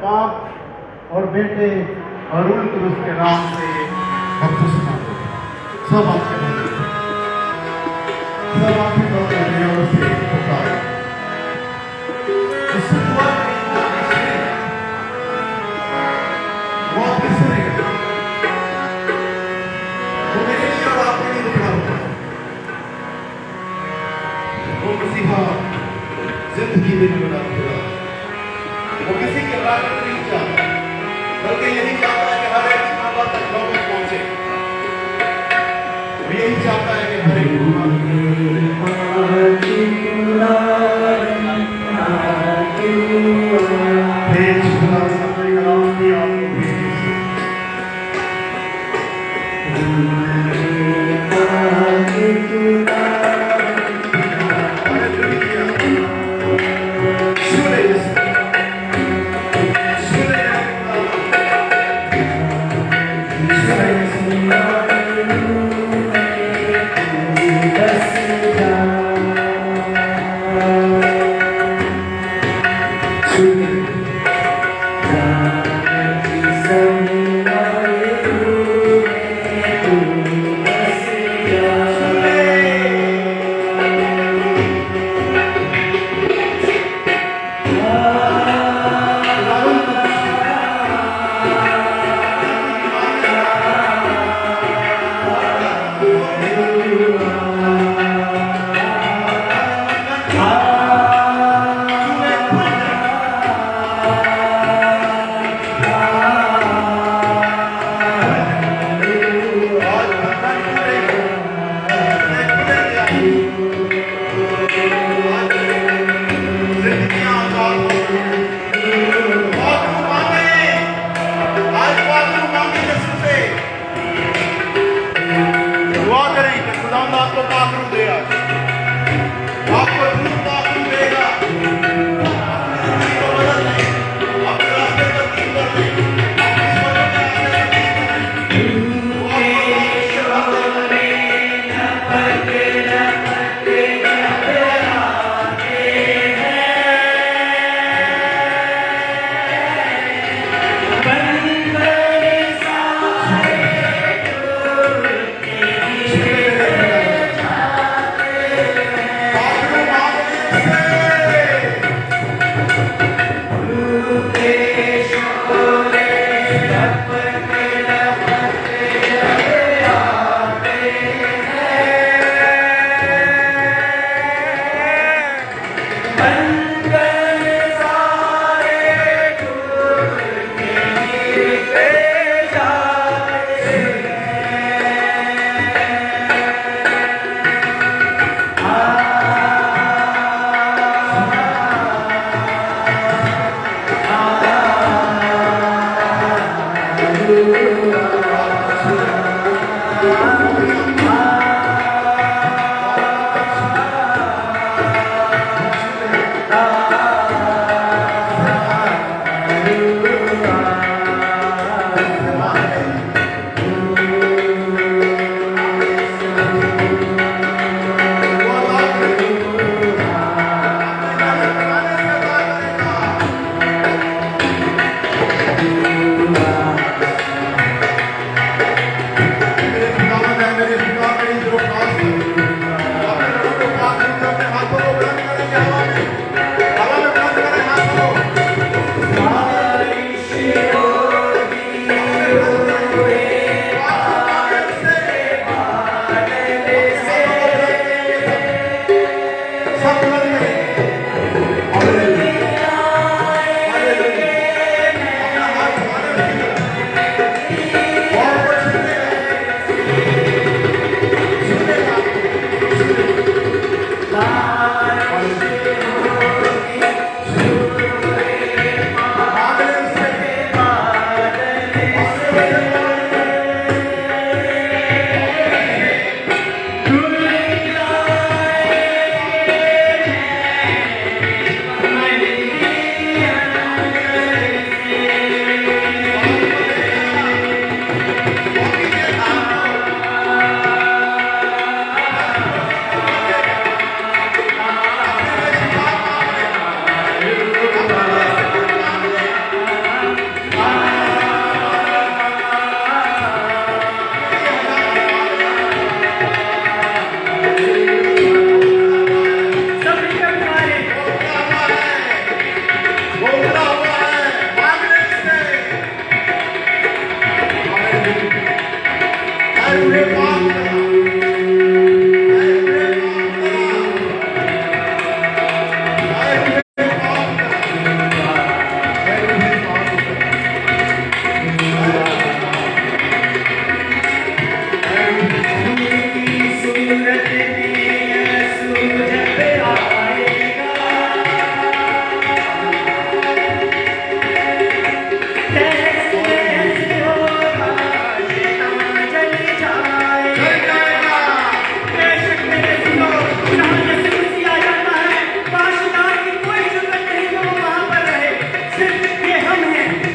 बाप और बेटे और उनके उसके नाम से बपतिस्मा दो। सब आपके बंदे, सब आपके बंदे और से पुकारो। इस दुआ में वो किसने वो मेरे लिए और आपके लिए लिखा हुआ है। वो मसीहा जिंदगी में बना हुआ, वो किसी के राह में नहीं चाहता, बल्कि यही चाहता है कि हर एक माँ तक लोग पहुंचे। वो यही चाहता है कि हर एक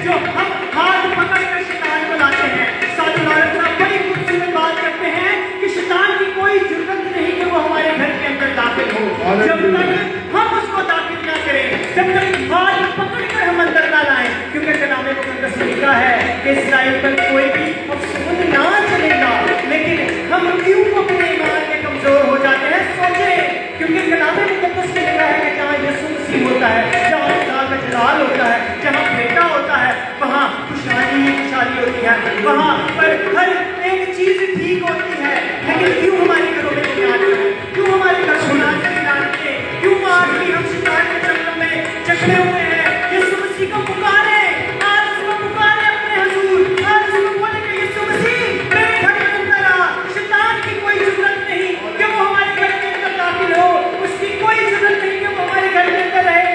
जो हम हाथ पकड़कर शैतान को लाते हैं। साधु महाराज बड़ी खूबसूरत बात करते हैं कि शैतान की कोई जरूरत नहीं कि वो हमारे घर के अंदर दाखिल हो। जब तक हम उसको दाखिल ना करें, जब तक हाथ पकड़कर हम अंदर ना लाएं, क्योंकि कलाम मुकद्दस में लिखा है कि इस्राएल पर कोई भी अफसोस ना चलेगा। लेकिन हम क्यों अपने ईमान में कमजोर हो जाते हैं? सोचे, क्योंकि कलाम मुकद्दस में लिखा है कि जहाँ यीशु मसीह होता है, जहाँ खुदा का जलाल होता है, जहाँ बेटा होता है, वहाँ खुशहाली ही खुशहाली होती है, वहाँ पर हर एक चीज ठीक होती है। लेकिन क्यों हमारे घरों में बुनियाद है? क्यों हमारे घर बुनियाद के? क्यों आज भी हम शैतान के चक्कर में जकड़े हुए हैं? यीशु मसीह को पुकारे, आज उसको पुकारे अपने हुजूर, आज उसको बोले कि यीशु मसीह मेरे घर के अंदर आ। शैतान की कोई जरूरत नहीं कि वो हमारे घर के अंदर दाखिल हो, उसकी कोई जरूरत नहीं कि वो हमारे घर के अंदर रहे।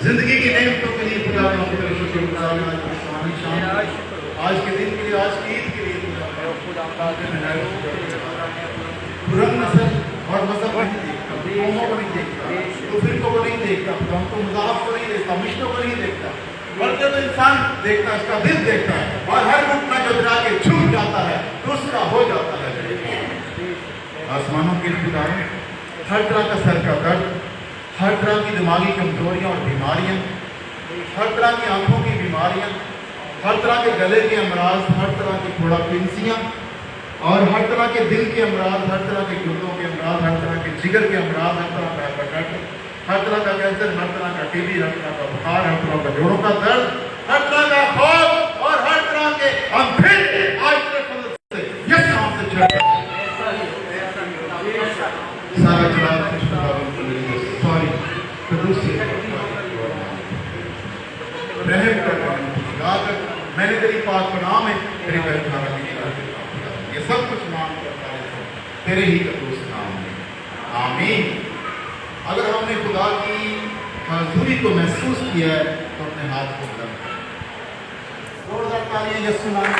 जिंदगी की नेमतों के लिए खुदा का शुक्र, आज के दिन के लिए, आज की ईद के लिए रंग नस्ल और मजहब नहीं देखता, कौमों को नहीं देखता, तो फिरकों को नहीं देखता, हमको मुजाहफ को नहीं देखता, मिश्तों को नहीं देखता, बल्कि तो इंसान देखता है, उसका दिल देखता है, और हर घुटना जो गिरा के झुक जाता है तो उसका हो जाता है। आसमानों के खुदा हर तरह का सर का दर्द, हर तरह की दिमागी कमजोरियां और बीमारियां, हर तरह की आंखों की बीमारियां, हर तरह के गले के अमराज, हर तरह की फोड़ा पिंसियां और हर तरह के दिल के अमराज, हर तरह के गुर्दों के अमराज, हर तरह के जिगर के अमराज, हर तरह का हेपेटाइटिस, हर तरह का कैंसर, हर तरह का टीबी, हर तरह का बुखार, हर तरह का जोड़ों का दर्द, हर तरह का खौफ और हर तरह के हम फिर आज से यस नाम से चढ़ते सारा जलाल सॉरी रहम कर, मैंने तेरी पाक पनाह में तेरे पैर खाना नहीं, ये सब कुछ मांग करता है तेरे ही कदूस नाम में, आमीन। अगर हमने खुदा की हाज़ुरी को महसूस किया है तो अपने हाथ को बुलंद करें। जोरदार तालियां यीशु नाम।